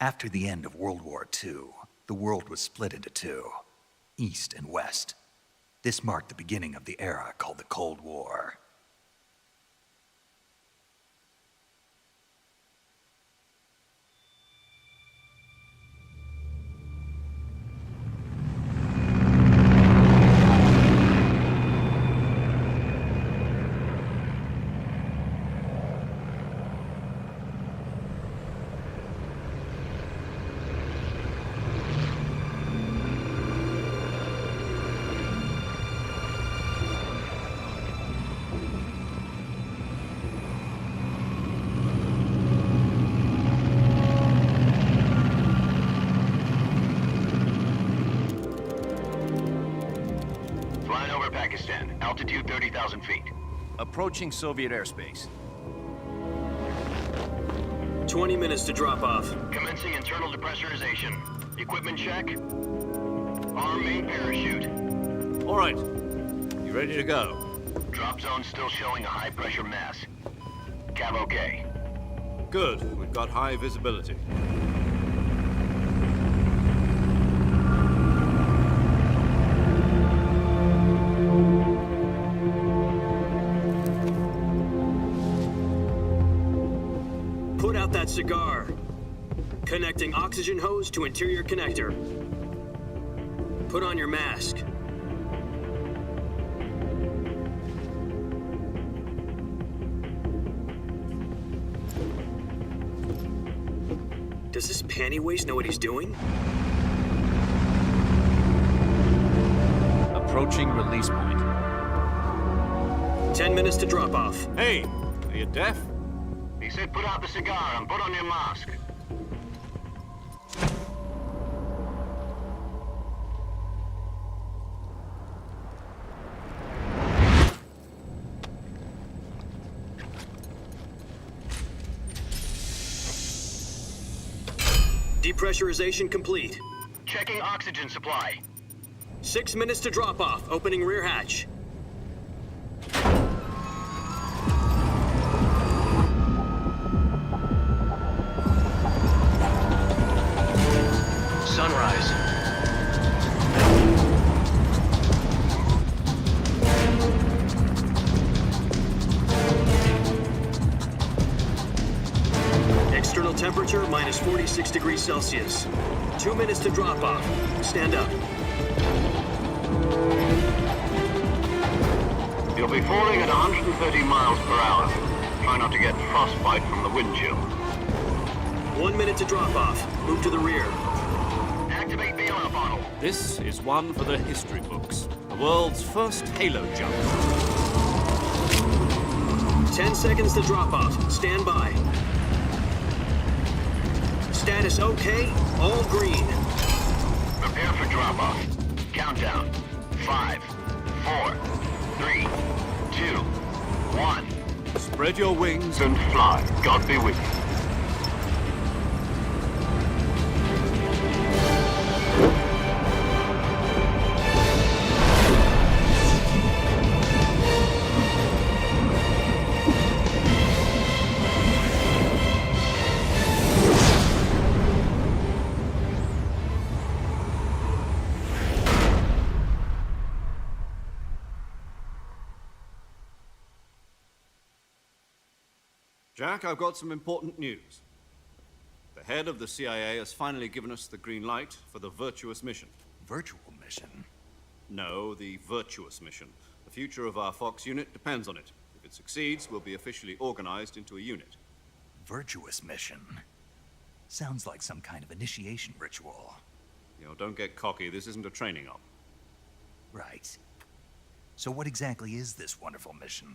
After the end of World War II, the world was split into two, East and West. This marked the beginning of the era called the Cold War. Pakistan, altitude 30,000 feet. Approaching Soviet airspace. 20 minutes to drop off. Commencing internal depressurization. Equipment check. Arm main parachute. All right. You ready to go? Drop zone still showing a high pressure mass. Cav okay. Good. We've got high visibility. Put out that cigar. Connecting oxygen hose to interior connector. Put on your mask. Does this panty waste know what he's doing? Approaching release point. 10 minutes to drop off. Hey, are you deaf? He said put out the cigar and put on your mask. Depressurization complete. Checking oxygen supply. 6 minutes to drop off. Opening rear hatch. Sunrise. External temperature minus 46 degrees Celsius. 2 minutes to drop off. Stand up. You'll be falling at 130 miles per hour. Try not to get frostbite from the wind chill. 1 minute to drop off. Move to the rear. Activate the air bottle. This is one for the history books. The world's first halo jump. 10 seconds to drop off. Stand by. Status okay. All green. Prepare for drop-off. Countdown. 5, 4, 3, 2, 1. Spread your wings And fly. God be with you. Jack, I've got some important news. The head of the CIA has finally given us the green light for the virtuous mission. Virtual mission? No, the virtuous mission. The future of our Fox unit depends on it. If it succeeds, we'll be officially organized into a unit. Virtuous mission? Sounds like some kind of initiation ritual. You know, don't get cocky. This isn't a training op. Right. So what exactly is this wonderful mission?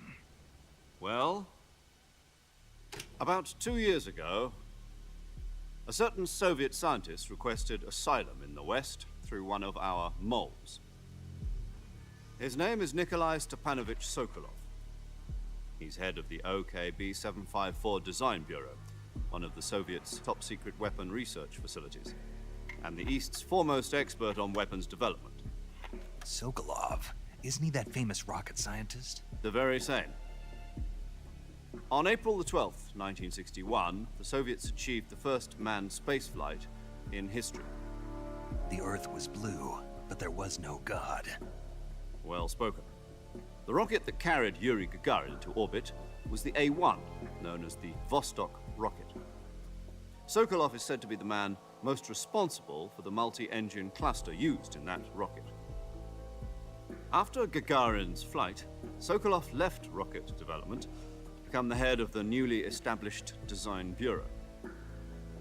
Well, about 2 years ago, a certain Soviet scientist requested asylum in the West through one of our moles. His name is Nikolai Stepanovich Sokolov. He's head of the OKB-754 Design Bureau, one of the Soviets' top-secret weapon research facilities, and the East's foremost expert on weapons development. Sokolov? Isn't he that famous rocket scientist? The very same. On April the 12th, 1961, the Soviets achieved the first manned spaceflight in history. The Earth was blue, but there was no God. Well spoken. The rocket that carried Yuri Gagarin into orbit was the A-1, known as the Vostok rocket. Sokolov is said to be the man most responsible for the multi-engine cluster used in that rocket. After Gagarin's flight, Sokolov left rocket development to become the head of the newly established Design Bureau.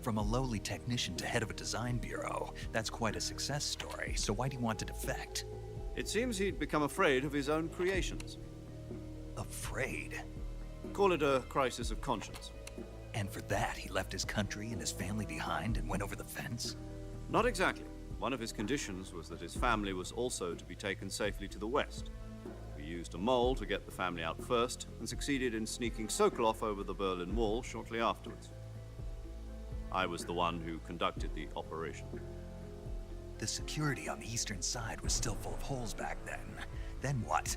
From a lowly technician to head of a design bureau, that's quite a success story, so why do you want to defect? It seems he'd become afraid of his own creations. Afraid? Call it a crisis of conscience. And for that, he left his country and his family behind and went over the fence? Not exactly. One of his conditions was that his family was also to be taken safely to the west. We used a mole to get the family out first and succeeded in sneaking Sokolov over the Berlin Wall shortly afterwards. I was the one who conducted the operation. The security on the eastern side was still full of holes back then. Then what?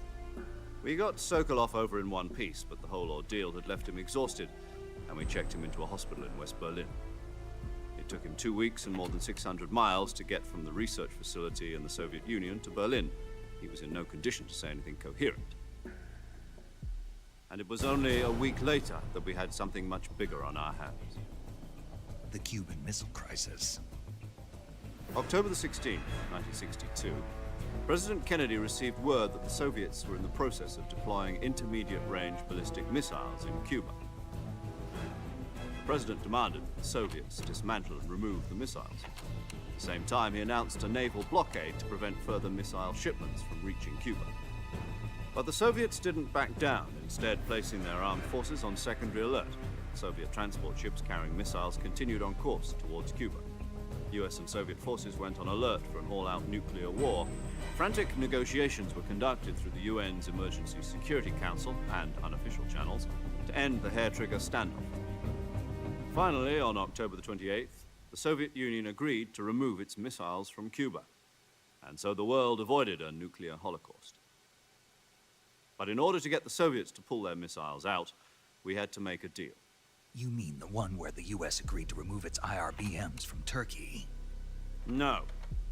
We got Sokolov over in one piece, but the whole ordeal had left him exhausted, and we checked him into a hospital in West Berlin. It took him 2 weeks and more than 600 miles to get from the research facility in the Soviet Union to Berlin. He was in no condition to say anything coherent. And it was only a week later that we had something much bigger on our hands. The Cuban Missile Crisis. October the 16th, 1962, President Kennedy received word that the Soviets were in the process of deploying intermediate-range ballistic missiles in Cuba. The President demanded that the Soviets dismantle and remove the missiles. At the same time, he announced a naval blockade to prevent further missile shipments from reaching Cuba. But the Soviets didn't back down, instead placing their armed forces on secondary alert. Soviet transport ships carrying missiles continued on course towards Cuba. US and Soviet forces went on alert for an all-out nuclear war. Frantic negotiations were conducted through the UN's Emergency Security Council and unofficial channels to end the hair-trigger standoff. Finally, on October the 28th, the Soviet Union agreed to remove its missiles from Cuba, and so the world avoided a nuclear holocaust. But in order to get the Soviets to pull their missiles out, we had to make a deal. You mean the one where the US agreed to remove its IRBMs from Turkey? No.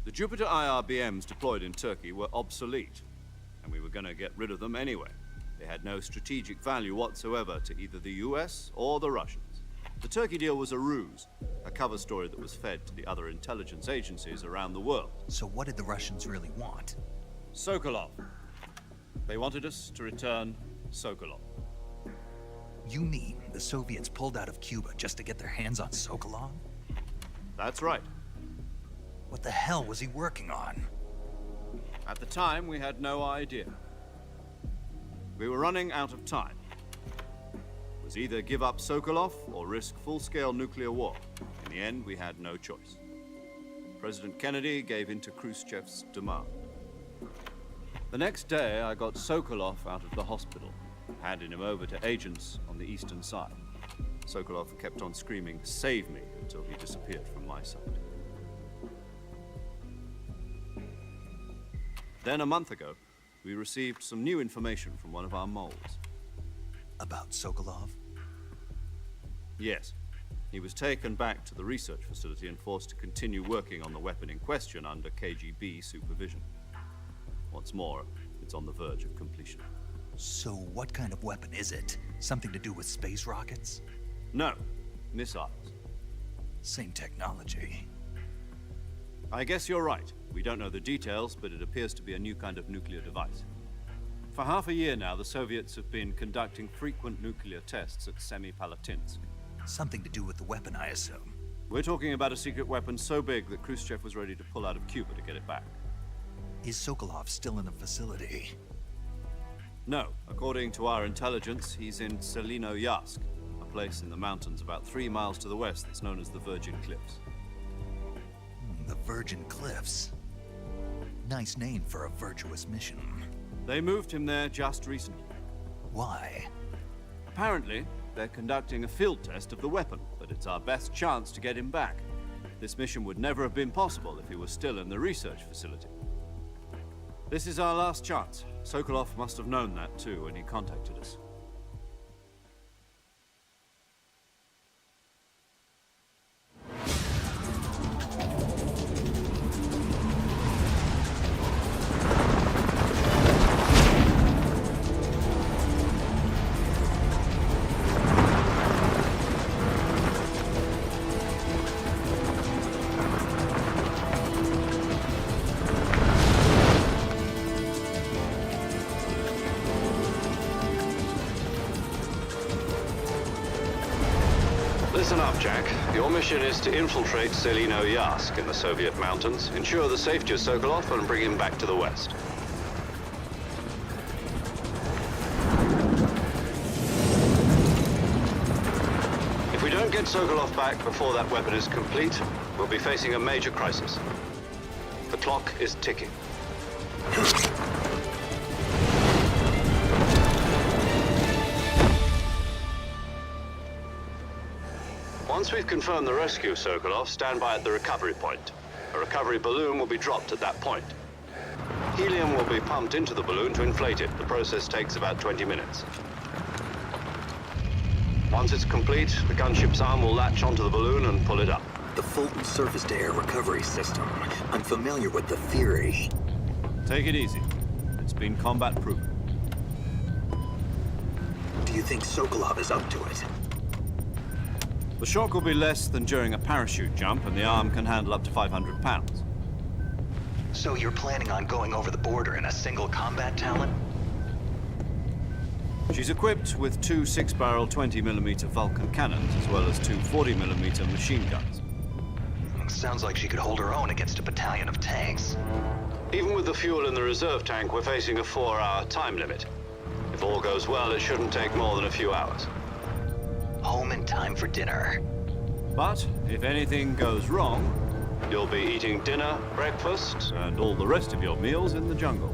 The Jupiter IRBMs deployed in Turkey were obsolete, and we were going to get rid of them anyway. They had no strategic value whatsoever to either the US or the Russians. The Turkey deal was a ruse, a cover story that was fed to the other intelligence agencies around the world. So what did the Russians really want? Sokolov. They wanted us to return Sokolov. You mean the Soviets pulled out of Cuba just to get their hands on Sokolov? That's right. What the hell was he working on? At the time, we had no idea. We were running out of time. It was either give up Sokolov or risk full-scale nuclear war. In the end, we had no choice. President Kennedy gave in to Khrushchev's demand. The next day, I got Sokolov out of the hospital, handing him over to agents on the eastern side. Sokolov kept on screaming, "Save me," until he disappeared from my sight. Then a month ago, we received some new information from one of our moles. About Sokolov? Yes. He was taken back to the research facility and forced to continue working on the weapon in question under KGB supervision. What's more, it's on the verge of completion. So what kind of weapon is it? Something to do with space rockets? No, missiles. Same technology. I guess you're right. We don't know the details, but it appears to be a new kind of nuclear device. For half a year now, the Soviets have been conducting frequent nuclear tests at Semipalatinsk. Something to do with the weapon, I assume. We're talking about a secret weapon so big that Khrushchev was ready to pull out of Cuba to get it back. Is Sokolov still in the facility? No. According to our intelligence, he's in Selinoyarsk, a place in the mountains about 3 miles to the west that's known as the Virgin Cliffs. The Virgin Cliffs. Nice name for a virtuous mission. They moved him there just recently. Why? Apparently, they're conducting a field test of the weapon, but it's our best chance to get him back. This mission would never have been possible if he was still in the research facility. This is our last chance. Sokolov must have known that too when he contacted us. Listen up, Jack. Your mission is to infiltrate Selino Yask in the Soviet mountains, ensure the safety of Sokolov, and bring him back to the West. If we don't get Sokolov back before that weapon is complete, we'll be facing a major crisis. The clock is ticking. Once we've confirmed the rescue of Sokolov, stand by at the recovery point. A recovery balloon will be dropped at that point. Helium will be pumped into the balloon to inflate it. The process takes about 20 minutes. Once it's complete, the gunship's arm will latch onto the balloon and pull it up. The Fulton surface-to-air recovery system. I'm familiar with the theory. Take it easy. It's been combat-proven. Do you think Sokolov is up to it? The shock will be less than during a parachute jump, and the arm can handle up to 500 pounds. So you're planning on going over the border in a single combat talent? She's equipped with two 6-barrel 20mm Vulcan cannons, as well as two 40mm machine guns. Sounds like she could hold her own against a battalion of tanks. Even with the fuel in the reserve tank, we're facing a 4-hour time limit. If all goes well, it shouldn't take more than a few hours. Home in time for dinner. But if anything goes wrong, you'll be eating dinner, breakfast, and all the rest of your meals in the jungle.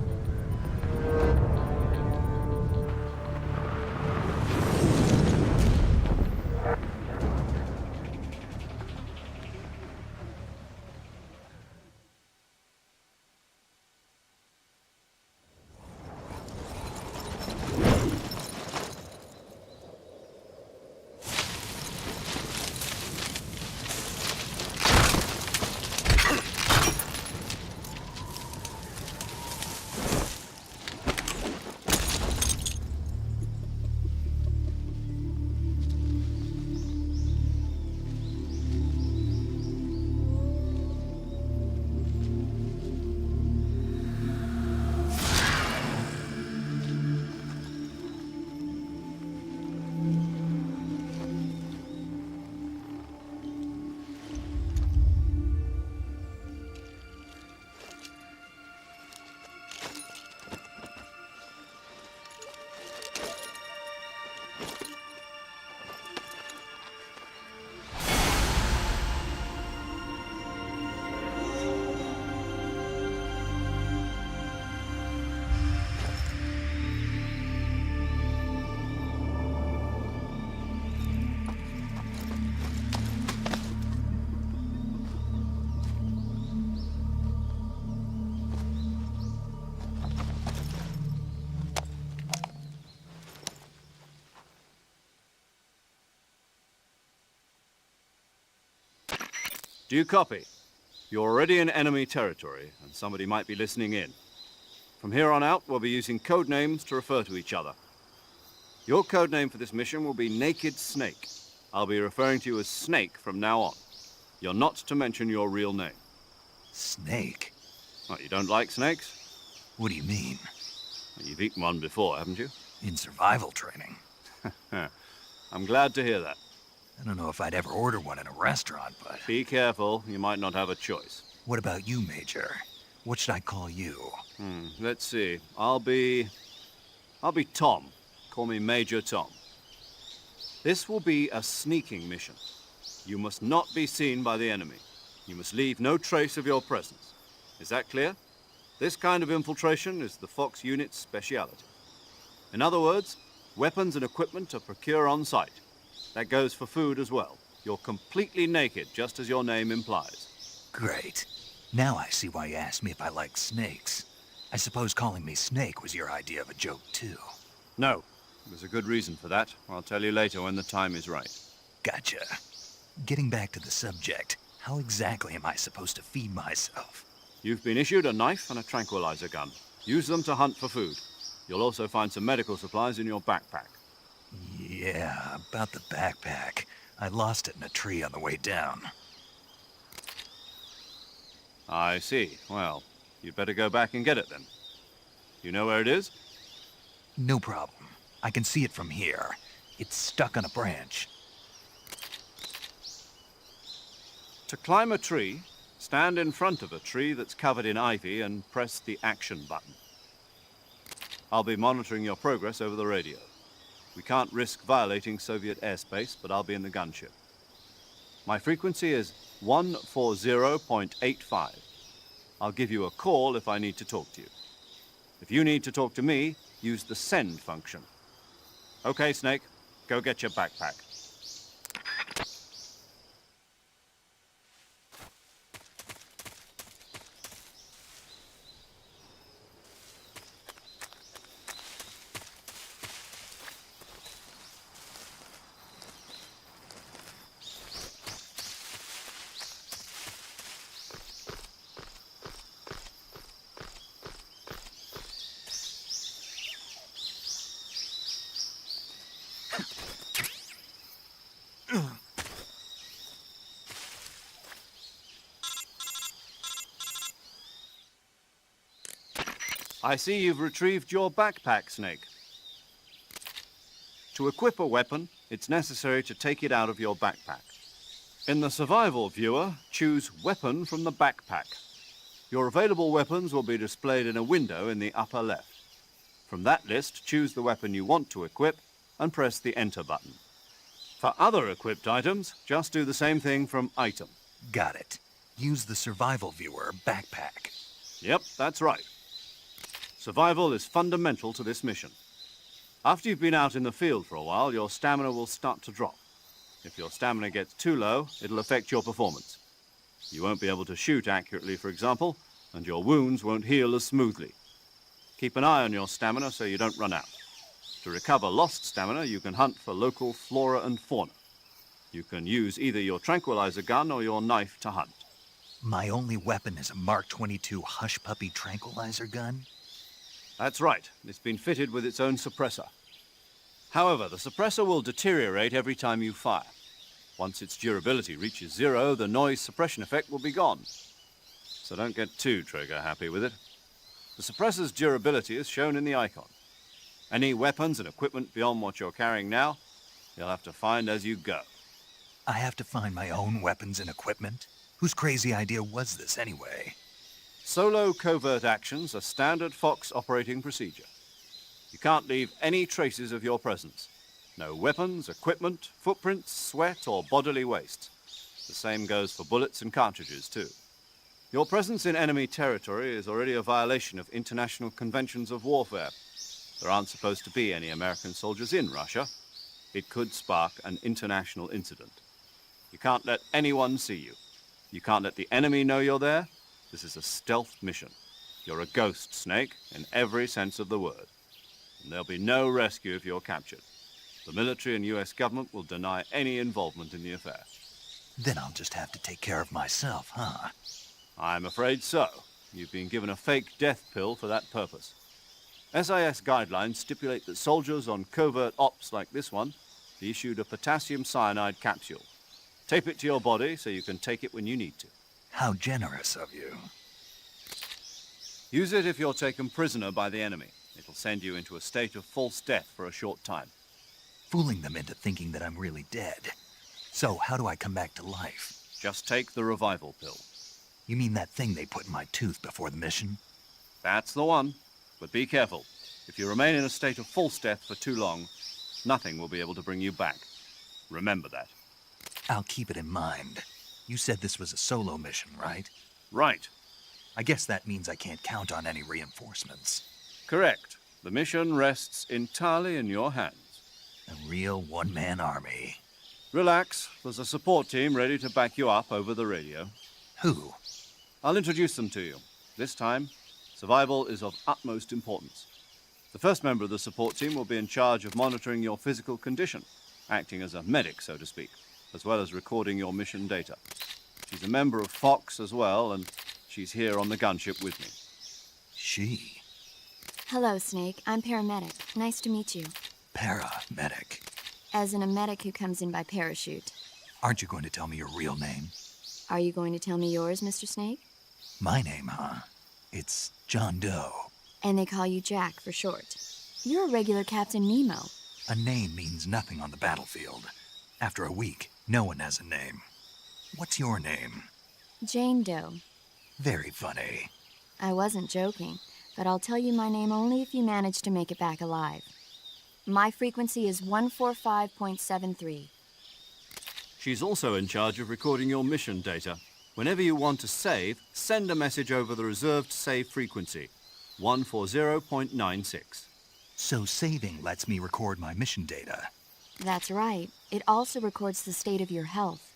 Do you copy? You're already in enemy territory, and somebody might be listening in. From here on out, we'll be using code names to refer to each other. Your code name for this mission will be Naked Snake. I'll be referring to you as Snake from now on. You're not to mention your real name. Snake? What, you don't like snakes? What do you mean? Well, you've eaten one before, haven't you? In survival training. I'm glad to hear that. I don't know if I'd ever order one in a restaurant, but... Be careful, you might not have a choice. What about you, Major? What should I call you? Let's see. I'll be Tom. Call me Major Tom. This will be a sneaking mission. You must not be seen by the enemy. You must leave no trace of your presence. Is that clear? This kind of infiltration is the Fox unit's speciality. In other words, weapons and equipment are procured on site. That goes for food as well. You're completely naked, just as your name implies. Great. Now I see why you asked me if I like snakes. I suppose calling me Snake was your idea of a joke, too. No. There's a good reason for that. I'll tell you later when the time is right. Gotcha. Getting back to the subject, how exactly am I supposed to feed myself? You've been issued a knife and a tranquilizer gun. Use them to hunt for food. You'll also find some medical supplies in your backpack. Yeah, about the backpack. I lost it in a tree on the way down. I see. Well, you'd better go back and get it then. You know where it is? No problem. I can see it from here. It's stuck on a branch. To climb a tree, stand in front of a tree that's covered in ivy and press the action button. I'll be monitoring your progress over the radio. We can't risk violating Soviet airspace, but I'll be in the gunship. My frequency is 140.85. I'll give you a call if I need to talk to you. If you need to talk to me, use the send function. Okay, Snake, go get your backpack. I see you've retrieved your backpack, Snake. To equip a weapon, it's necessary to take it out of your backpack. In the survival viewer, choose Weapon from the backpack. Your available weapons will be displayed in a window in the upper left. From that list, choose the weapon you want to equip and press the Enter button. For other equipped items, just do the same thing from Item. Got it. Use the survival viewer backpack. Yep, that's right. Survival is fundamental to this mission. After you've been out in the field for a while, your stamina will start to drop. If your stamina gets too low, it'll affect your performance. You won't be able to shoot accurately, for example, and your wounds won't heal as smoothly. Keep an eye on your stamina so you don't run out. To recover lost stamina, you can hunt for local flora and fauna. You can use either your tranquilizer gun or your knife to hunt. My only weapon is a Mark 22 Hush Puppy tranquilizer gun? That's right. It's been fitted with its own suppressor. However, the suppressor will deteriorate every time you fire. Once its durability reaches 0, the noise suppression effect will be gone. So don't get too trigger happy with it. The suppressor's durability is shown in the icon. Any weapons and equipment beyond what you're carrying now, you'll have to find as you go. I have to find my own weapons and equipment? Whose crazy idea was this anyway? Solo covert actions are standard Fox operating procedure. You can't leave any traces of your presence. No weapons, equipment, footprints, sweat, or bodily waste. The same goes for bullets and cartridges, too. Your presence in enemy territory is already a violation of international conventions of warfare. There aren't supposed to be any American soldiers in Russia. It could spark an international incident. You can't let anyone see you. You can't let the enemy know you're there. This is a stealth mission. You're a ghost, Snake, in every sense of the word. And there'll be no rescue if you're captured. The military and US government will deny any involvement in the affair. Then I'll just have to take care of myself, huh? I'm afraid so. You've been given a fake death pill for that purpose. SIS guidelines stipulate that soldiers on covert ops like this one be issued a potassium cyanide capsule. Tape it to your body so you can take it when you need to. How generous of you. Use it if you're taken prisoner by the enemy. It'll send you into a state of false death for a short time. Fooling them into thinking that I'm really dead. So how do I come back to life? Just take the revival pill. You mean that thing they put in my tooth before the mission? That's the one. But be careful. If you remain in a state of false death for too long, nothing will be able to bring you back. Remember that. I'll keep it in mind. You said this was a solo mission, right? Right. I guess that means I can't count on any reinforcements. Correct. The mission rests entirely in your hands. A real one-man army. Relax. There's a support team ready to back you up over the radio. Who? I'll introduce them to you. This time, survival is of utmost importance. The first member of the support team will be in charge of monitoring your physical condition, acting as a medic, so to speak, as well as recording your mission data. She's a member of Fox as well, and she's here on the gunship with me. She? Hello, Snake. I'm paramedic. Nice to meet you. Paramedic. As in a medic who comes in by parachute. Aren't you going to tell me your real name? Are you going to tell me yours, Mr. Snake? My name, huh? It's John Doe. And they call you Jack for short. You're a regular Captain Nemo. A name means nothing on the battlefield. After a week, no one has a name. What's your name? Jane Doe. Very funny. I wasn't joking, but I'll tell you my name only if you manage to make it back alive. My frequency is 145.73. She's also in charge of recording your mission data. Whenever you want to save, send a message over the reserved save frequency, 140.96. So saving lets me record my mission data. That's right. It also records the state of your health.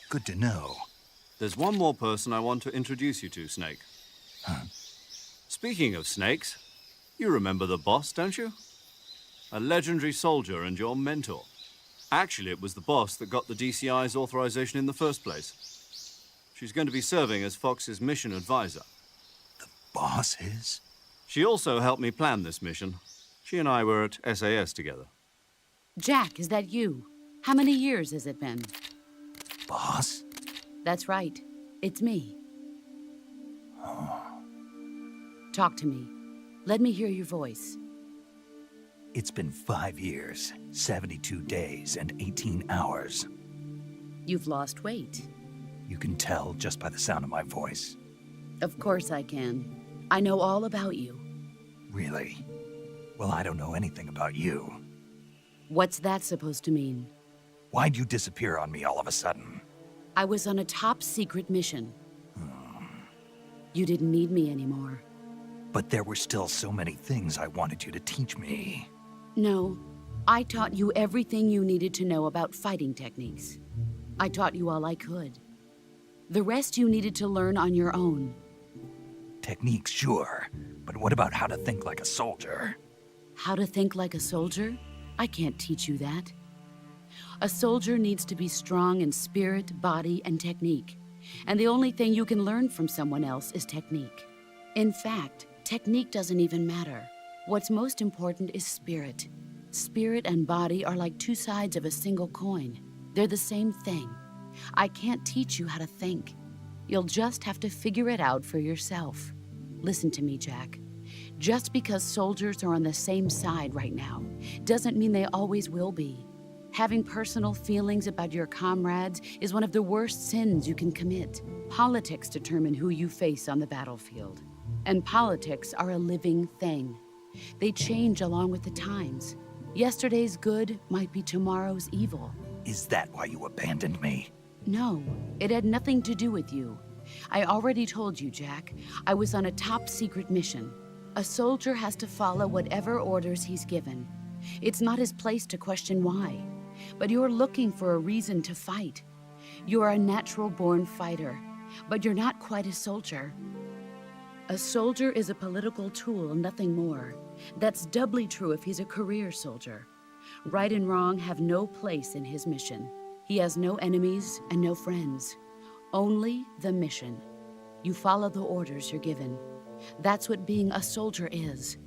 Good to know. There's one more person I want to introduce you to, Snake. Huh? Speaking of snakes, you remember the boss, don't you? A legendary soldier and your mentor. Actually, it was the boss that got the DCI's authorization in the first place. She's going to be serving as Fox's mission advisor. The boss is? She also helped me plan this mission. She and I were at SAS together. Jack, is that you? How many years has it been? Boss? That's right. It's me. Talk to me. Let me hear your voice. It's been 5 years, 72 days, and 18 hours. You've lost weight. You can tell just by the sound of my voice. Of course I can. I know all about you. Really? Well, I don't know anything about you. What's that supposed to mean? Why'd you disappear on me all of a sudden? I was on a top-secret mission. You didn't need me anymore. But there were still so many things I wanted you to teach me. No, I taught you everything you needed to know about fighting techniques. I taught you all I could. The rest you needed to learn on your own. Techniques, sure. But what about how to think like a soldier? How to think like a soldier? I can't teach you that. A soldier needs to be strong in spirit, body, and technique. And the only thing you can learn from someone else is technique. In fact, technique doesn't even matter. What's most important is spirit. Spirit and body are like two sides of a single coin. They're the same thing. I can't teach you how to think. You'll just have to figure it out for yourself. Listen to me, Jack. Just because soldiers are on the same side right now doesn't mean they always will be. Having personal feelings about your comrades is one of the worst sins you can commit. Politics determine who you face on the battlefield. And politics are a living thing. They change along with the times. Yesterday's good might be tomorrow's evil. Is that why you abandoned me? No, it had nothing to do with you. I already told you, Jack. I was on a top-secret mission. A soldier has to follow whatever orders he's given. It's not his place to question why. But you're looking for a reason to fight. You're a natural-born fighter, but you're not quite a soldier. A soldier is a political tool, nothing more. That's doubly true if he's a career soldier. Right and wrong have no place in his mission. He has no enemies and no friends. Only the mission. You follow the orders you're given. That's what being a soldier is.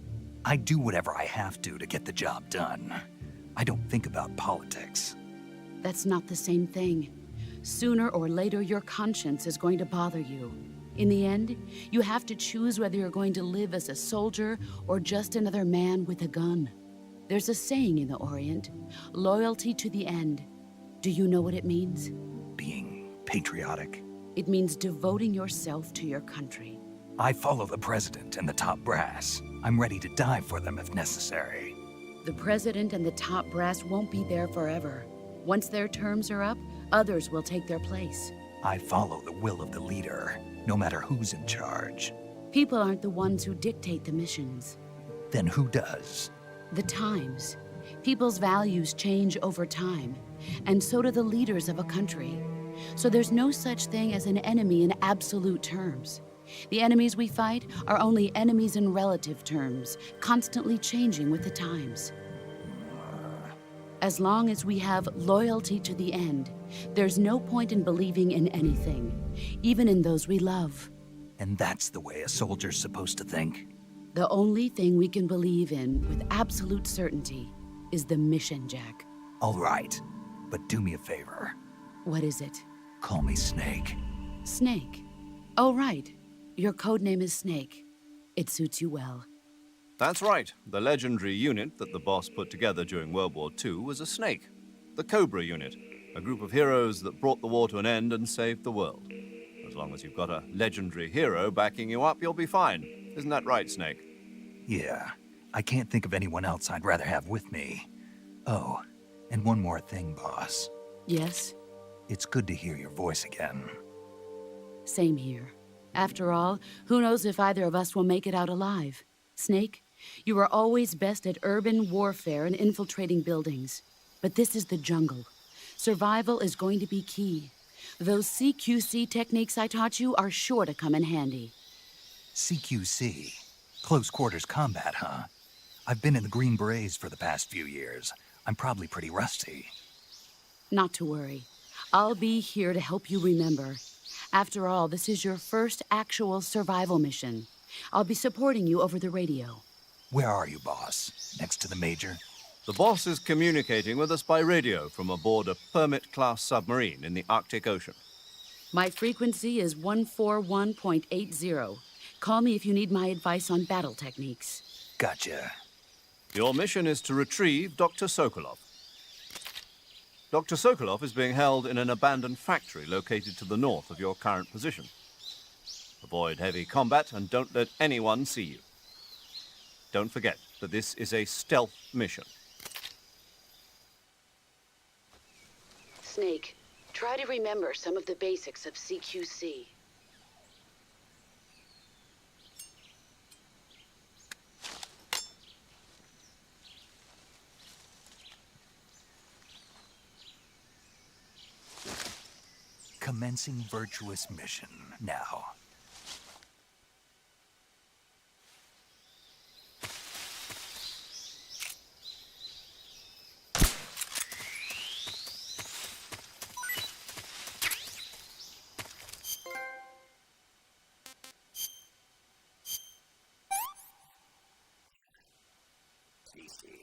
I do whatever I have to get the job done. I don't think about politics. That's not the same thing. Sooner or later, your conscience is going to bother you. In the end, you have to choose whether you're going to live as a soldier or just another man with a gun. There's a saying in the Orient, loyalty to the end. Do you know what it means? Being patriotic. It means devoting yourself to your country. I follow the president and the top brass. I'm ready to die for them if necessary. The president and the top brass won't be there forever. Once their terms are up, others will take their place. I follow the will of the leader, no matter who's in charge. People aren't the ones who dictate the missions. Then who does? The times. People's values change over time, and so do the leaders of a country. So there's no such thing as an enemy in absolute terms. The enemies we fight are only enemies in relative terms, constantly changing with the times. As long as we have loyalty to the end, there's no point in believing in anything, even in those we love. And that's the way a soldier's supposed to think? The only thing we can believe in with absolute certainty is the mission, Jack. All right, but do me a favor. What is it? Call me Snake. Snake. Oh, right. Your code name is Snake. It suits you well. That's right. The legendary unit that the boss put together during World War II was a snake. The Cobra unit. A group of heroes that brought the war to an end and saved the world. As long as you've got a legendary hero backing you up, you'll be fine. Isn't that right, Snake? Yeah, I can't think of anyone else I'd rather have with me. Oh, and one more thing, boss. Yes? It's good to hear your voice again. Same here. After all, who knows if either of us will make it out alive? Snake, you are always best at urban warfare and infiltrating buildings. But this is the jungle. Survival is going to be key. Those CQC techniques I taught you are sure to come in handy. CQC? Close quarters combat, huh? I've been in the Green Berets for the past few years. I'm probably pretty rusty. Not to worry. I'll be here to help you remember. After all, this is your first actual survival mission. I'll be supporting you over the radio. Where are you, boss? Next to the Major? The boss is communicating with us by radio from aboard a Permit-class submarine in the Arctic Ocean. My frequency is 141.80. Call me if you need my advice on battle techniques. Gotcha. Your mission is to retrieve Dr. Sokolov. Dr. Sokolov is being held in an abandoned factory located to the north of your current position. Avoid heavy combat and don't let anyone see you. Don't forget that this is a stealth mission. Snake, try to remember some of the basics of CQC. Commencing virtuous mission now. VEASY.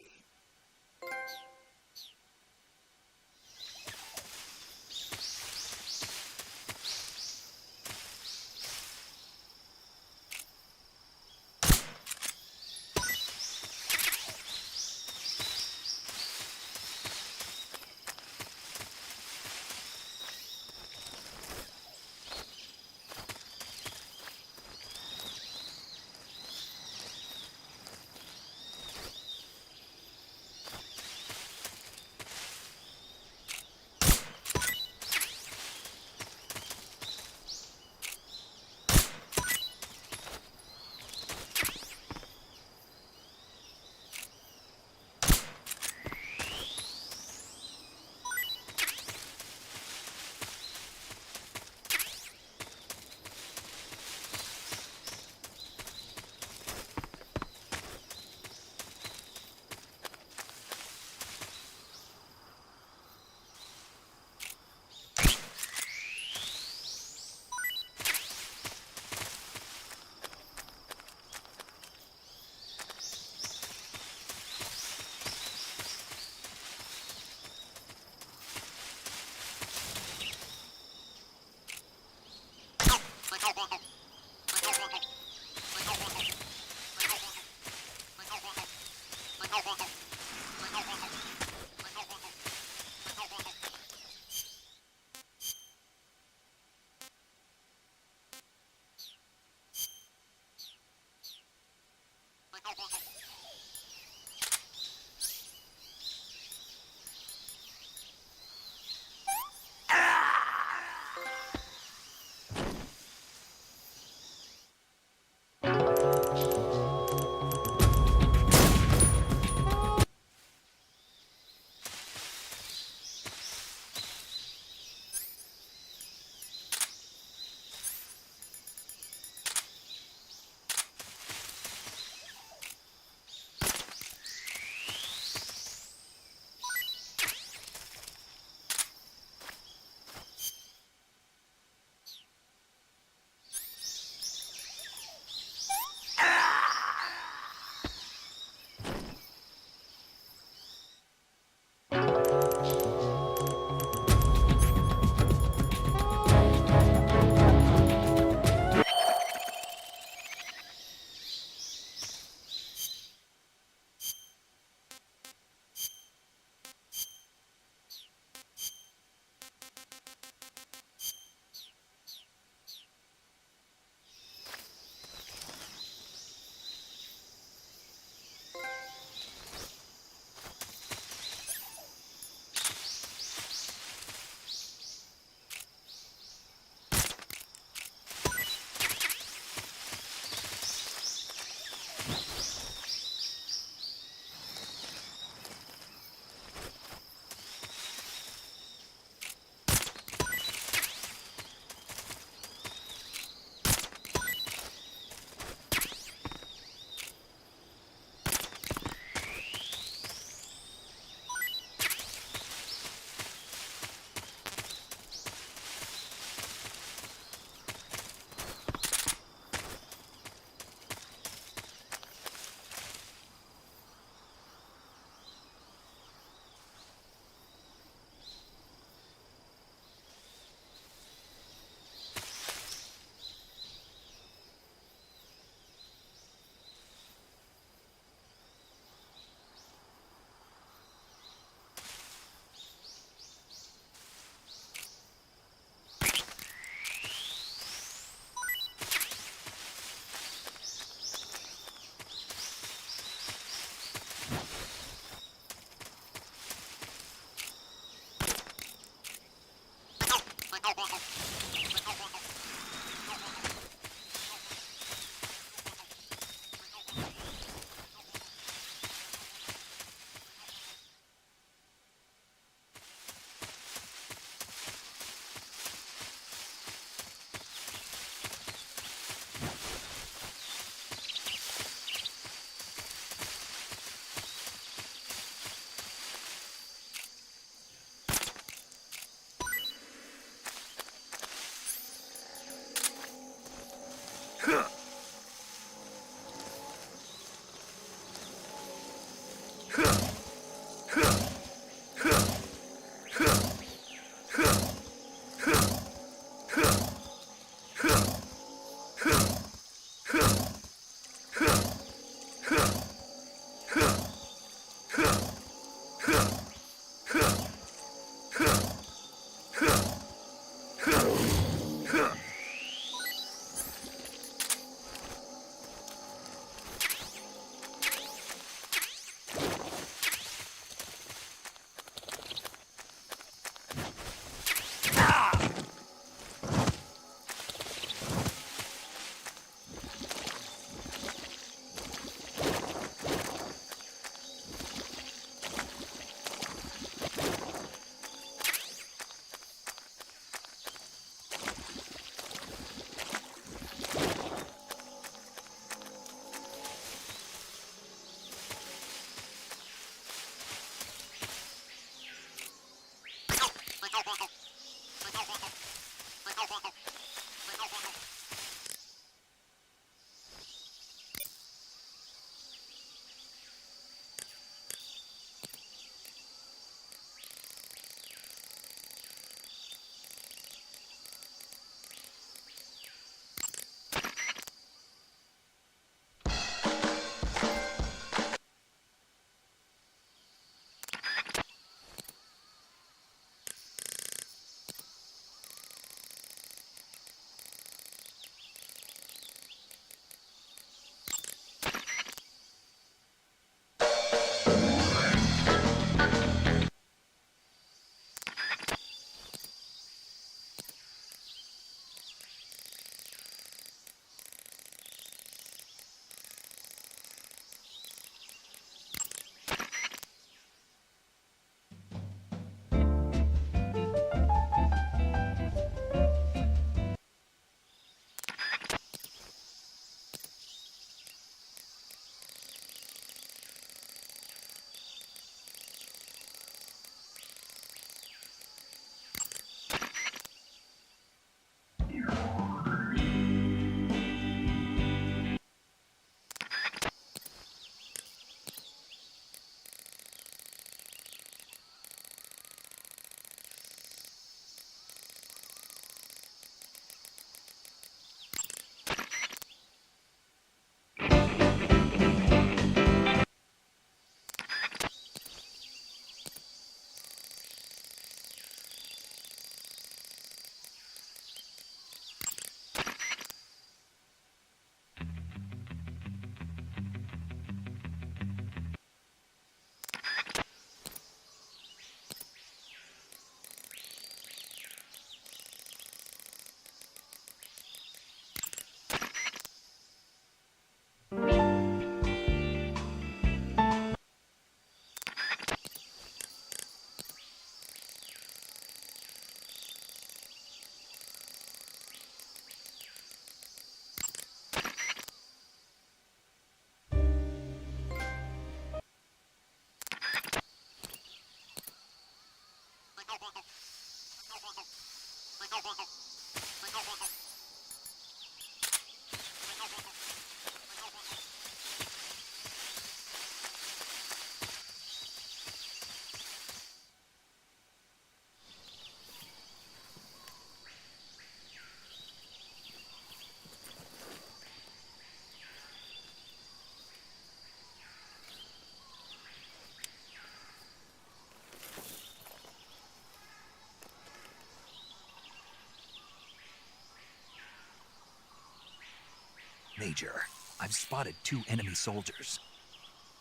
Major, I've spotted 2 enemy soldiers.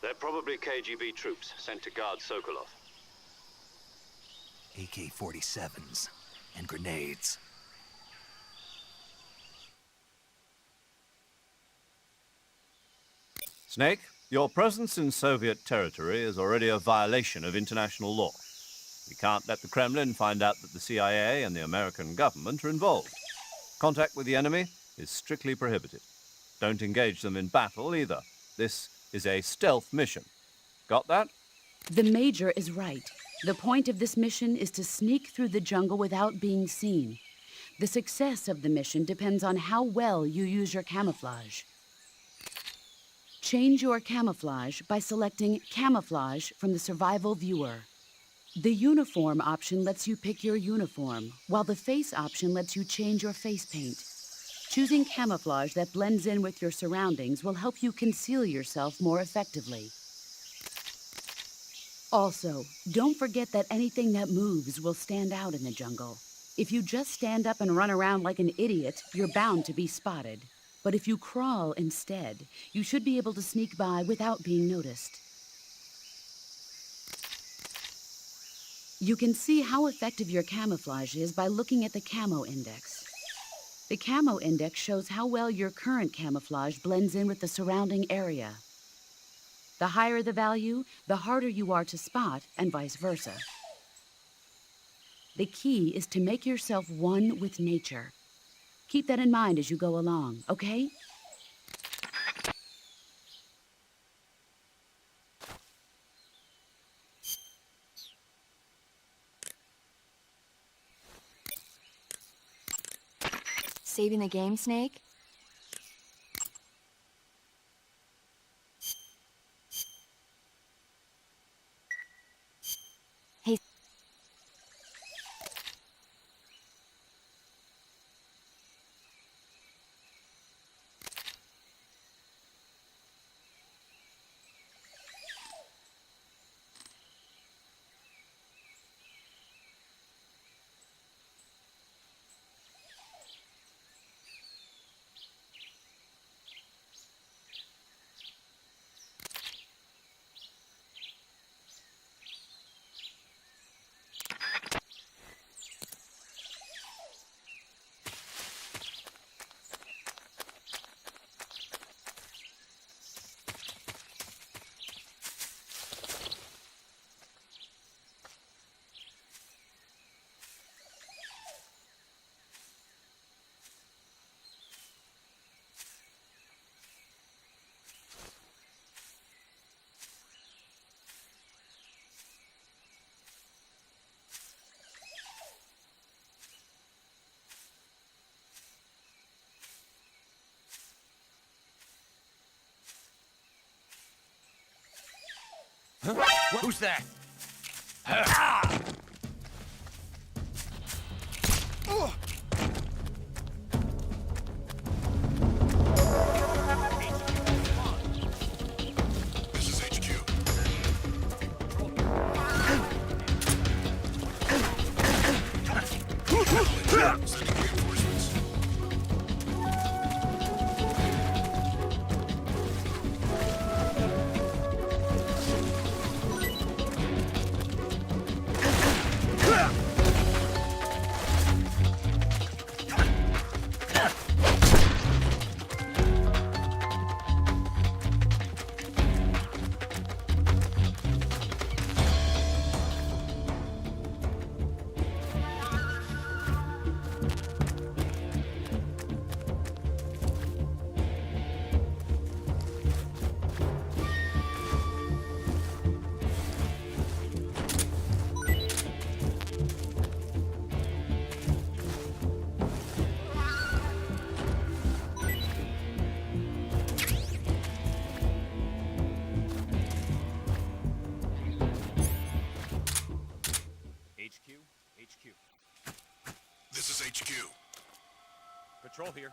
They're probably KGB troops sent to guard Sokolov. AK-47s and grenades. Snake, your presence in Soviet territory is already a violation of international law. We can't let the Kremlin find out that the CIA and the American government are involved. Contact with the enemy is strictly prohibited. Don't engage them in battle either. This is a stealth mission. Got that? The Major is right. The point of this mission is to sneak through the jungle without being seen. The success of the mission depends on how well you use your camouflage. Change your camouflage by selecting Camouflage from the Survival Viewer. The Uniform option lets you pick your uniform, while the Face option lets you change your face paint. Choosing camouflage that blends in with your surroundings will help you conceal yourself more effectively. Also, don't forget that anything that moves will stand out in the jungle. If you just stand up and run around like an idiot, you're bound to be spotted. But if you crawl instead, you should be able to sneak by without being noticed. You can see how effective your camouflage is by looking at the Camo Index. The Camo Index shows how well your current camouflage blends in with the surrounding area. The higher the value, the harder you are to spot, and vice versa. The key is to make yourself one with nature. Keep that in mind as you go along, okay? Saving the game, Snake? Hey. Who's that? This is HQ. Sending reinforcements. Control here.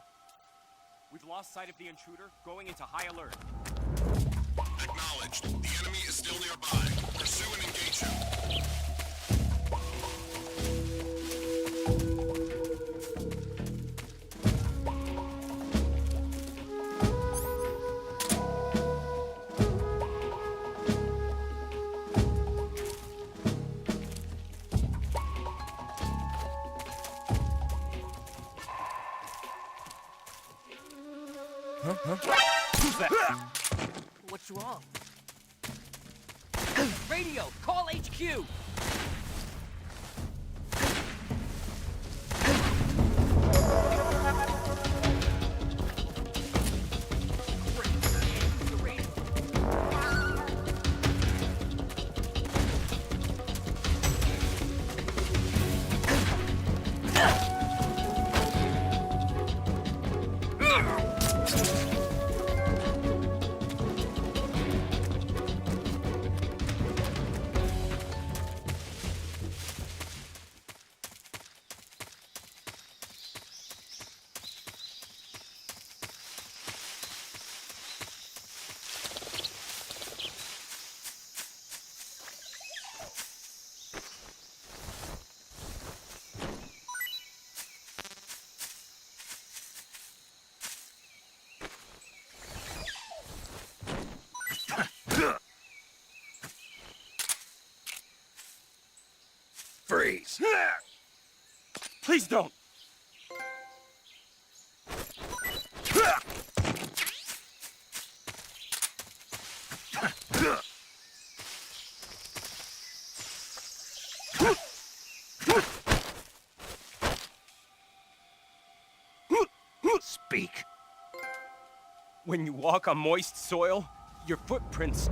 We've lost sight of the intruder, going into high alert. Acknowledged. The enemy is still nearby. Pursue and engage him. Who's that? What's wrong? Radio! Call HQ! Freeze! Please don't! Speak. When you walk on moist soil, your footprints...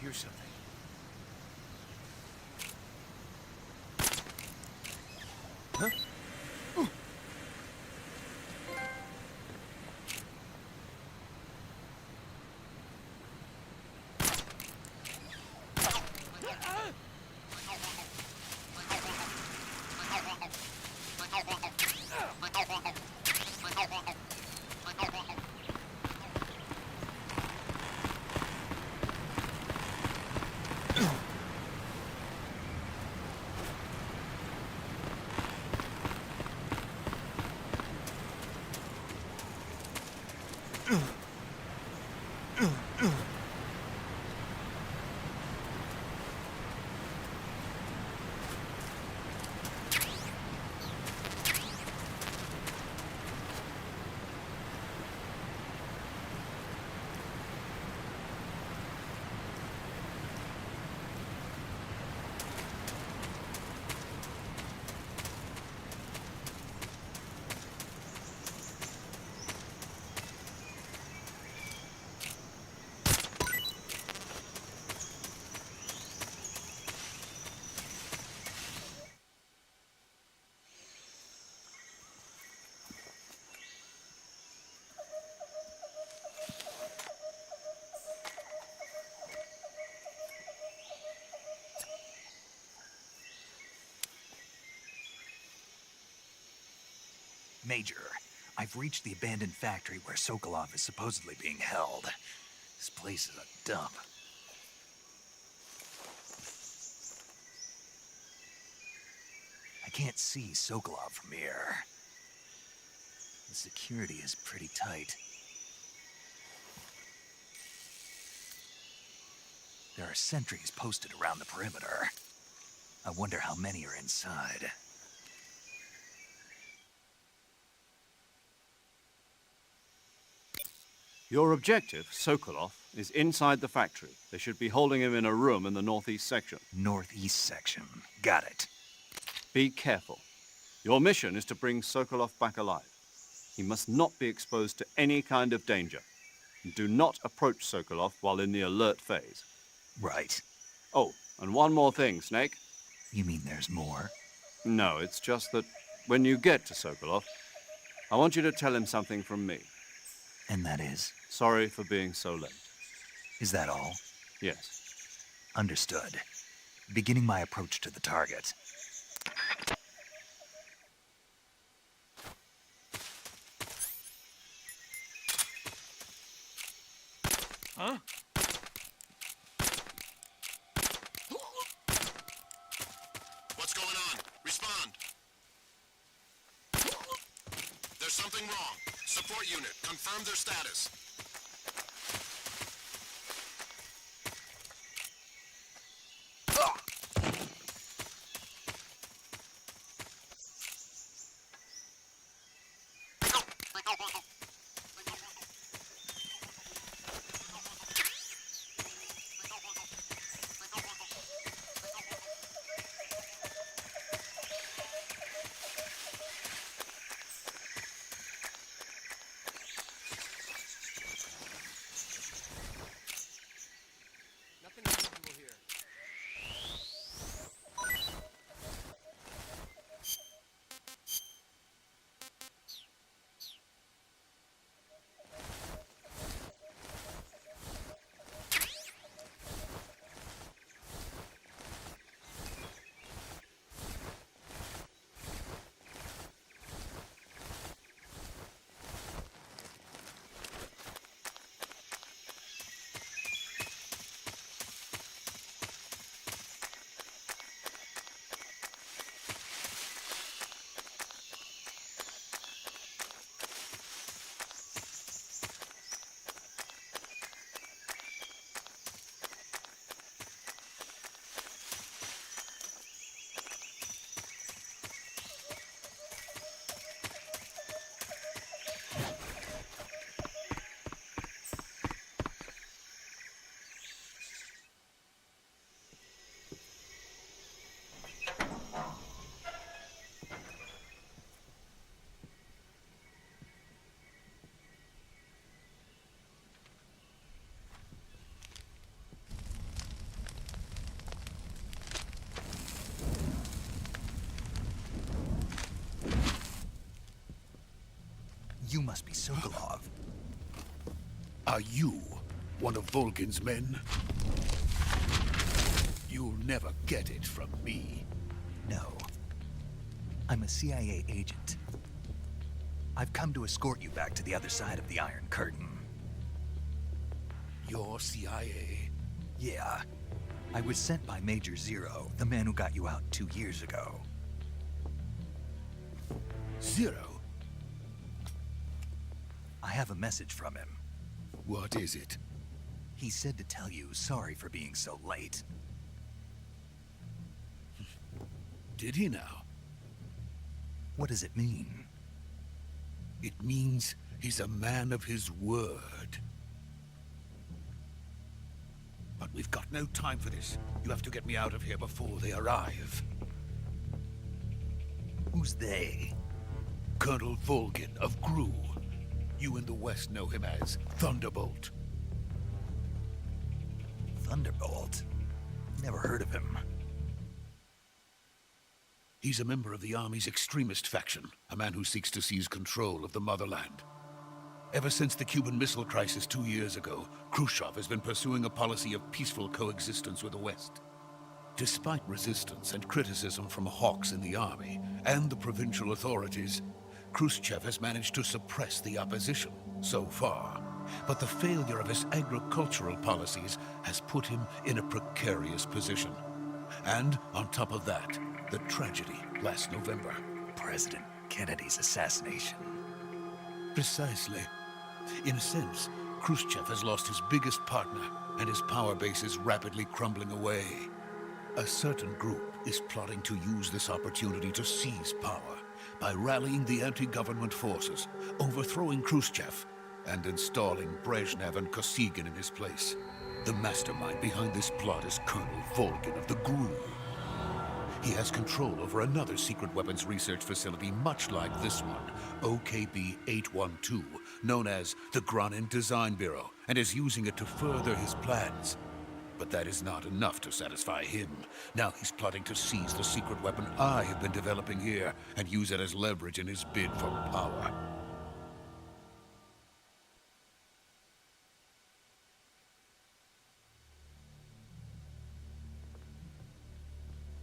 hear something. Huh? Major, I've reached the abandoned factory where Sokolov is supposedly being held. This place is a dump. I can't see Sokolov from here. The security is pretty tight. There are sentries posted around the perimeter. I wonder how many are inside. Your objective, Sokolov, is inside the factory. They should be holding him in a room in the northeast section. Northeast section. Got it. Be careful. Your mission is to bring Sokolov back alive. He must not be exposed to any kind of danger. Do not approach Sokolov while in the alert phase. Right. Oh, and one more thing, Snake. You mean there's more? No, it's just that when you get to Sokolov, I want you to tell him something from me. And that is? Sorry for being so late. Is that all? Yes. Understood. Beginning my approach to the target. Huh? What's going on? Respond. There's something wrong. Support unit, confirm their status. must be Sokolov. Are you one of Volgin's men? You'll never get it from me. No. I'm a CIA agent. I've come to escort you back to the other side of the Iron Curtain. You're CIA? Yeah. I was sent by Major Zero, the man who got you out 2 years ago. Zero? I have a message from him. What is it? He said to tell you sorry for being so late. Did he now? What does it mean? It means he's a man of his word. But we've got no time for this. You have to get me out of here before they arrive. Who's they? Colonel Volgin of Gru. You in the West know him as Thunderbolt. Thunderbolt? Never heard of him. He's a member of the Army's extremist faction, a man who seeks to seize control of the motherland. Ever since the Cuban Missile Crisis 2 years ago, Khrushchev has been pursuing a policy of peaceful coexistence with the West. Despite resistance and criticism from hawks in the army and the provincial authorities, Khrushchev has managed to suppress the opposition so far. But the failure of his agricultural policies has put him in a precarious position. And on top of that, the tragedy last November. President Kennedy's assassination. Precisely. In a sense, Khrushchev has lost his biggest partner, and his power base is rapidly crumbling away. A certain group is plotting to use this opportunity to seize power by rallying the anti-government forces, overthrowing Khrushchev, and installing Brezhnev and Kosygin in his place. The mastermind behind this plot is Colonel Volgin of the Gru. He has control over another secret weapons research facility much like this one, OKB-812, known as the Granin Design Bureau, and is using it to further his plans. But that is not enough to satisfy him. Now he's plotting to seize the secret weapon I have been developing here and use it as leverage in his bid for power.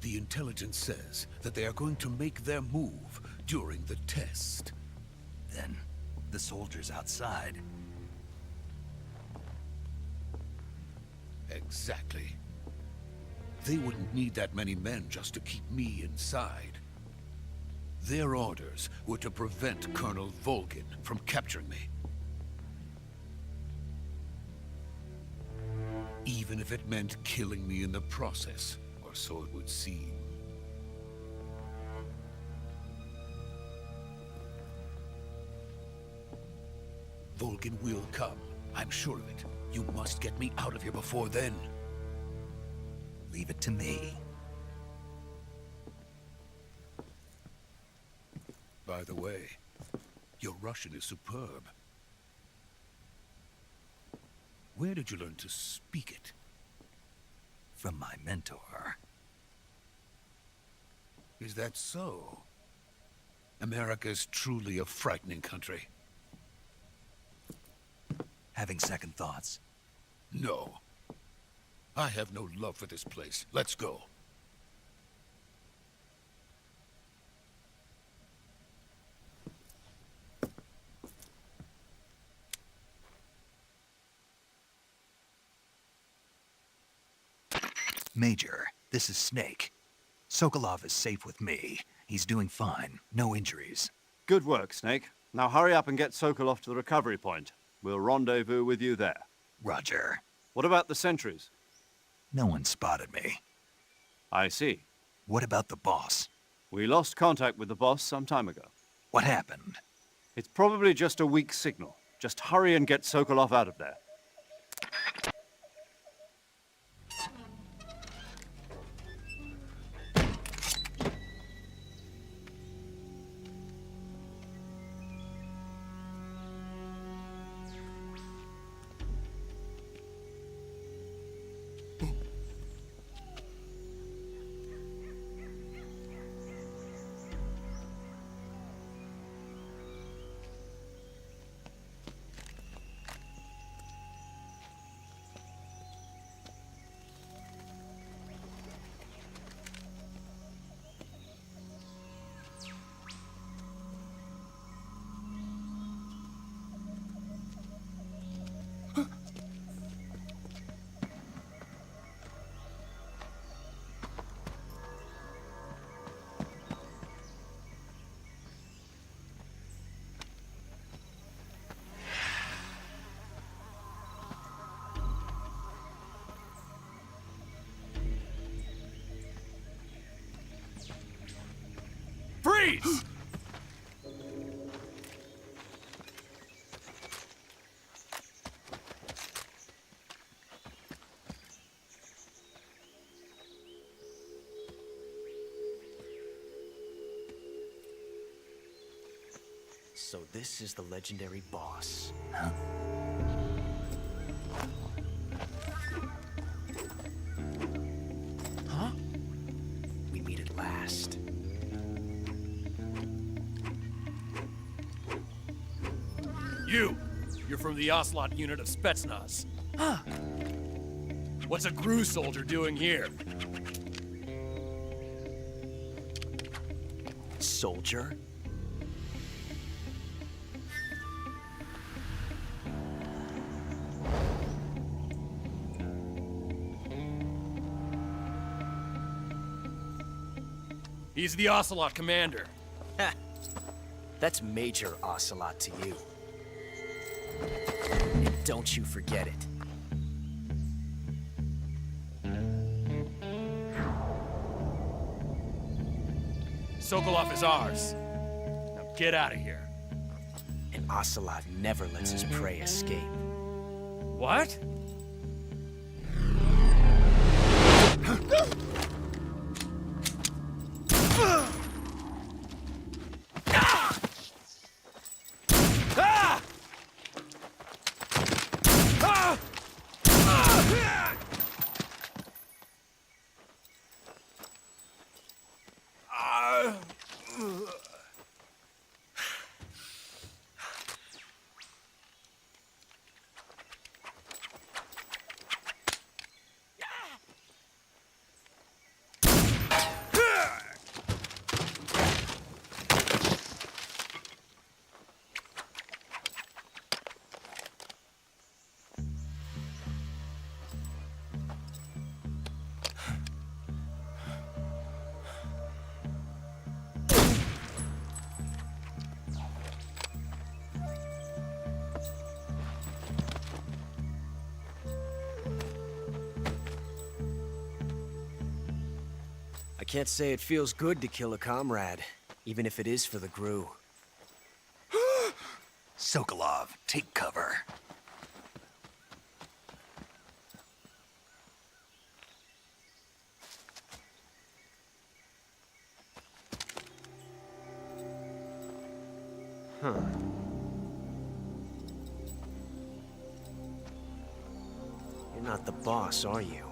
The intelligence says that they are going to make their move during the test. Then, the soldiers outside. Exactly. They wouldn't need that many men just to keep me inside. Their orders were to prevent Colonel Volgin from capturing me. Even if it meant killing me in the process, or so it would seem. Volgin will come. I'm sure of it. You must get me out of here before then. Leave it to me. By the way, your Russian is superb. Where did you learn to speak it? From my mentor. Is that so? America's truly a frightening country. Having second thoughts? No. I have no love for this place. Let's go. Major, this is Snake. Sokolov is safe with me. He's doing fine. No injuries. Good work, Snake. Now hurry up and get Sokolov to the recovery point. We'll rendezvous with you there. Roger. What about the sentries? No one spotted me. I see. What about the boss? We lost contact with the boss some time ago. What happened? It's probably just a weak signal. Just hurry and get Sokolov out of there. Freeze! So this is the legendary boss. Huh? We meet at last. You're from the Ocelot unit of Spetsnaz. Huh. What's a GRU soldier doing here? Soldier? He's the Ocelot commander. Ha! That's Major Ocelot to you. And don't you forget it. Sokolov is ours. Now get out of here. And Ocelot never lets his prey escape. What? I can't say it feels good to kill a comrade, even if it is for the GRU. Sokolov, take cover. Huh. You're not the boss, are you?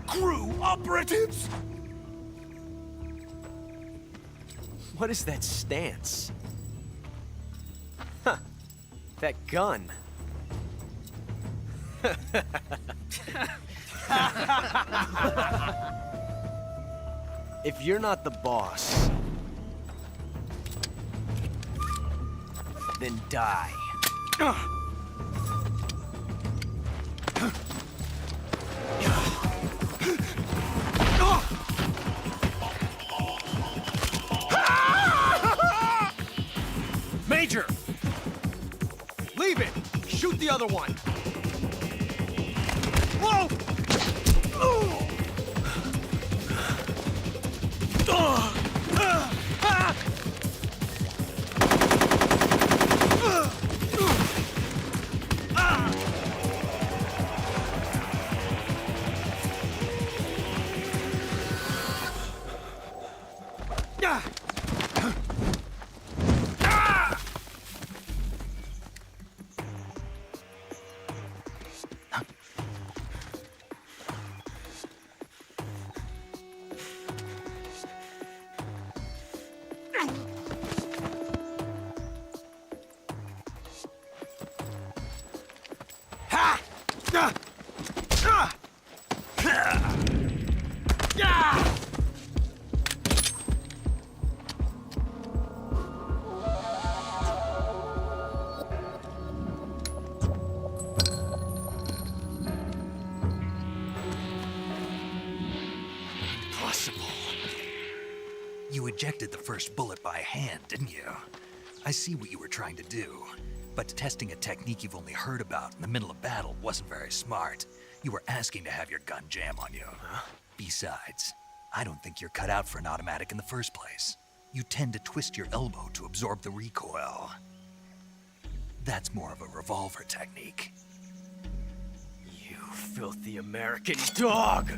GRU operatives! What is that stance? Huh. That gun. If you're not the boss, then die. Major! Leave it! Shoot the other one! Whoa! ejected the first bullet by hand, didn't you? I see what you were trying to do, but testing a technique you've only heard about in the middle of battle wasn't very smart. You were asking to have your gun jam on you. Besides, I don't think you're cut out for an automatic in the first place. You tend to twist your elbow to absorb the recoil. That's more of a revolver technique. You filthy American dog!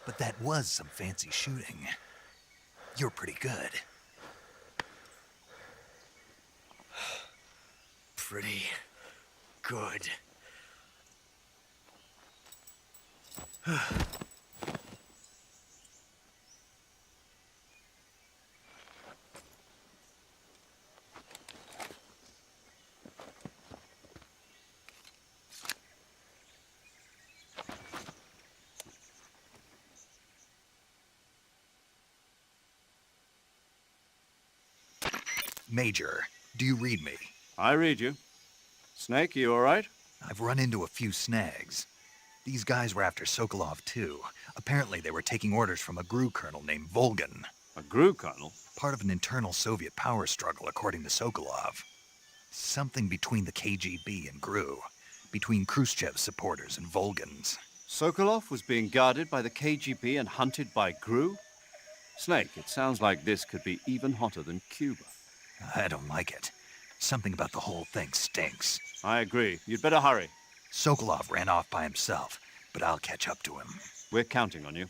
But that was some fancy shooting. You're pretty good. Pretty good. Major, do you read me? I read you. Snake, you all right? I've run into a few snags. These guys were after Sokolov too. Apparently they were taking orders from a GRU colonel named Volgan. A GRU colonel? Part of an internal Soviet power struggle, according to Sokolov. Something between the KGB and GRU. Between Khrushchev's supporters and Volgan's. Sokolov was being guarded by the KGB and hunted by GRU? Snake, it sounds like this could be even hotter than Cuba. I don't like it. Something about the whole thing stinks. I agree. You'd better hurry. Sokolov ran off by himself, but I'll catch up to him. We're counting on you.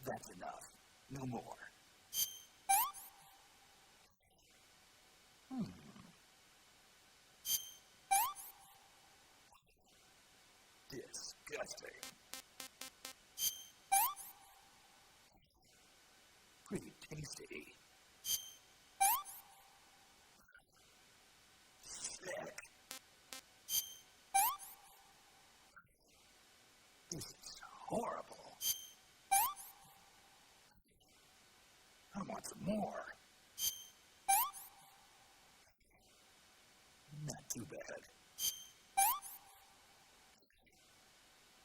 That's enough. No more. Disgusting. Pretty tasty. Sick. This is horrible. I want some more. Not too bad.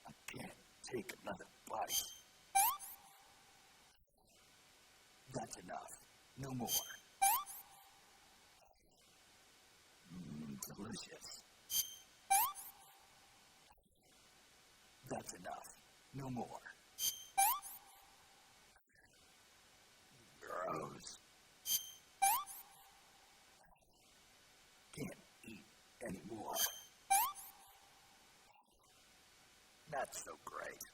I can't take another bite. That's enough. No more. Delicious. That's enough. No more. Gross. Can't eat anymore. Not so great.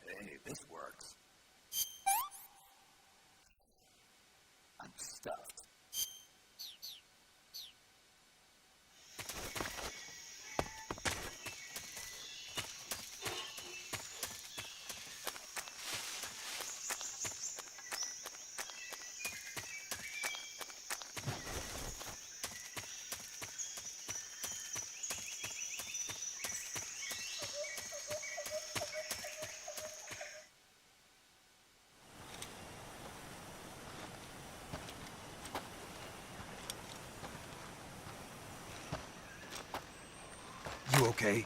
Hey, this works. I'm stuffed. You okay?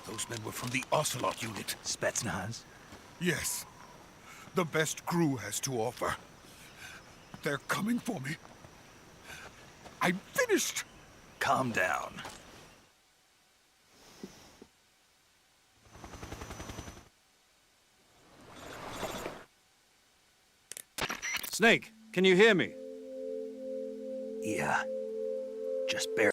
Those men were from the Ocelot unit. Spetsnaz? Yes. The best GRU has to offer. They're coming for me. I'm finished! Calm down. Snake, can you hear me? Yeah. Just barely.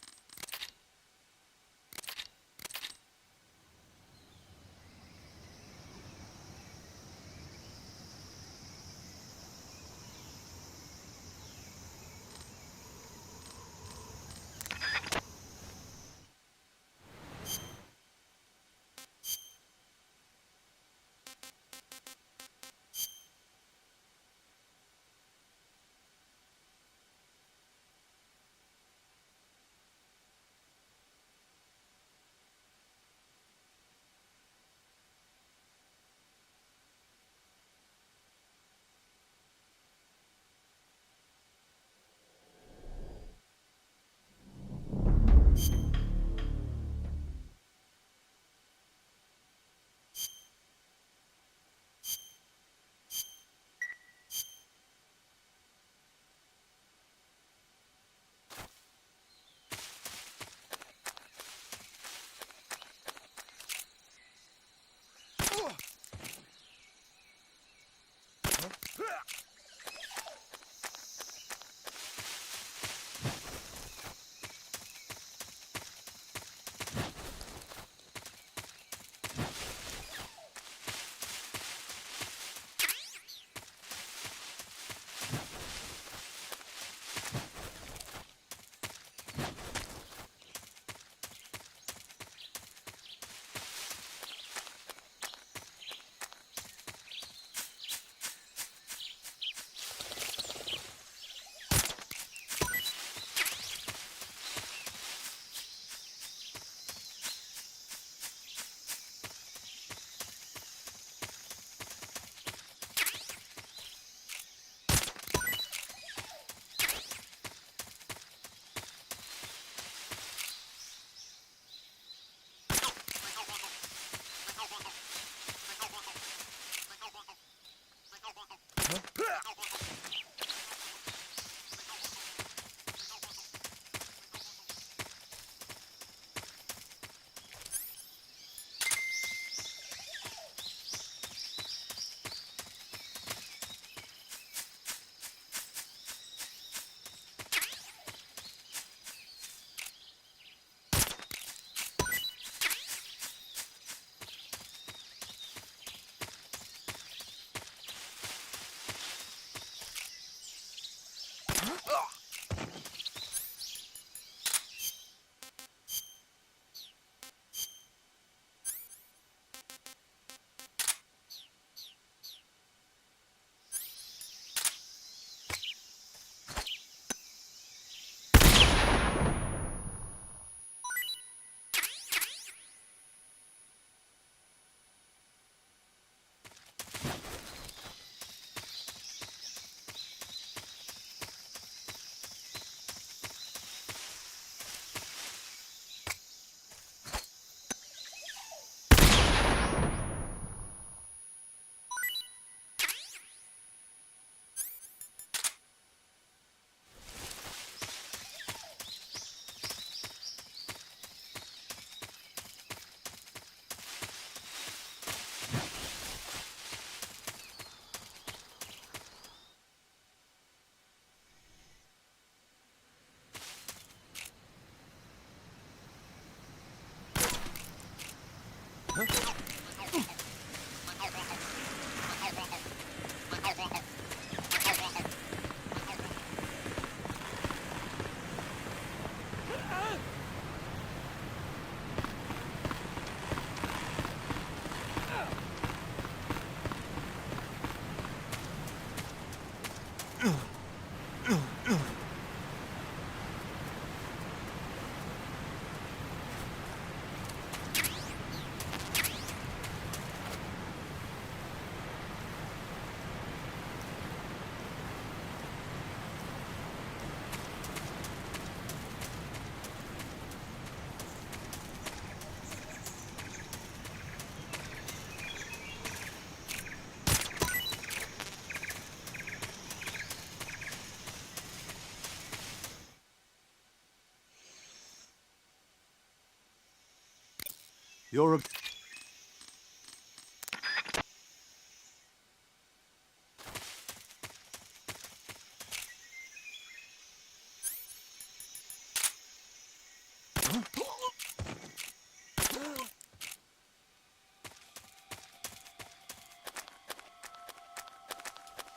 You're a...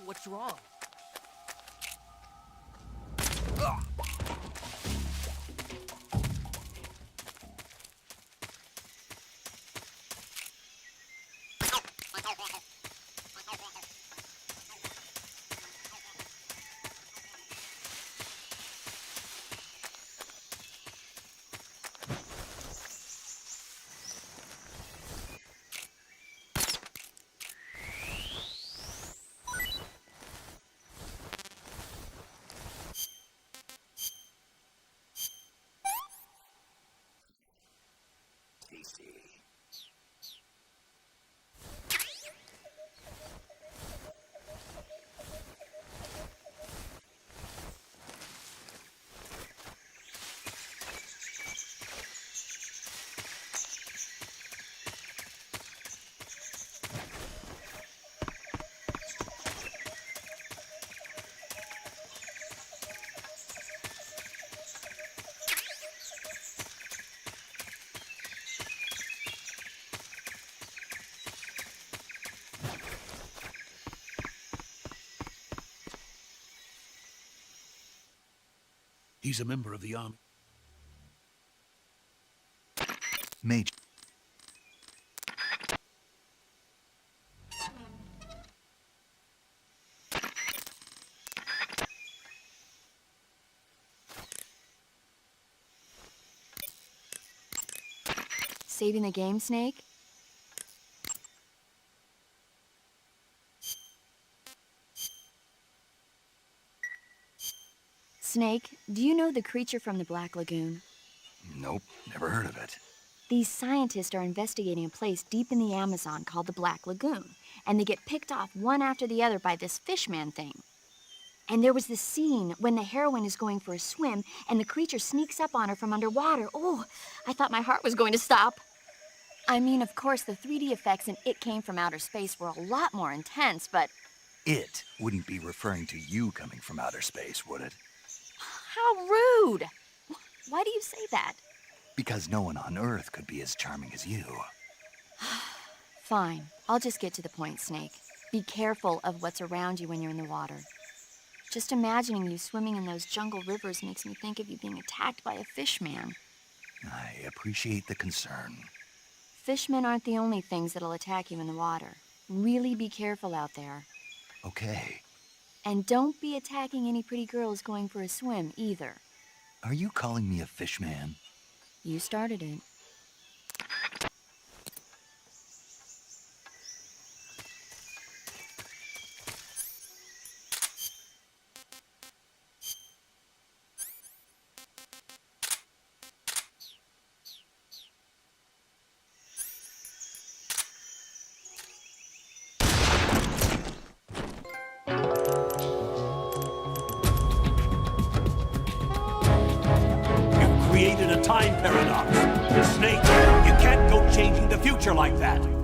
What's wrong? He's a member of the army. Major. Saving the game, Snake? Snake, do you know the creature from the Black Lagoon? Nope, never heard of it. These scientists are investigating a place deep in the Amazon called the Black Lagoon, and they get picked off one after the other by this fishman thing. And there was this scene when the heroine is going for a swim, and the creature sneaks up on her from underwater. Oh, I thought my heart was going to stop. I mean, of course, the 3D effects in It Came from Outer Space were a lot more intense, but... It wouldn't be referring to you coming from outer space, would it? How rude! Why do you say that? Because no one on Earth could be as charming as you. Fine. I'll just get to the point, Snake. Be careful of what's around you when you're in the water. Just imagining you swimming in those jungle rivers makes me think of you being attacked by a fishman. I appreciate the concern. Fishmen aren't the only things that'll attack you in the water. Really be careful out there. Okay. And don't be attacking any pretty girls going for a swim, either. Are you calling me a fishman? You started it. Created a time paradox. Snake, you can't go changing the future like that.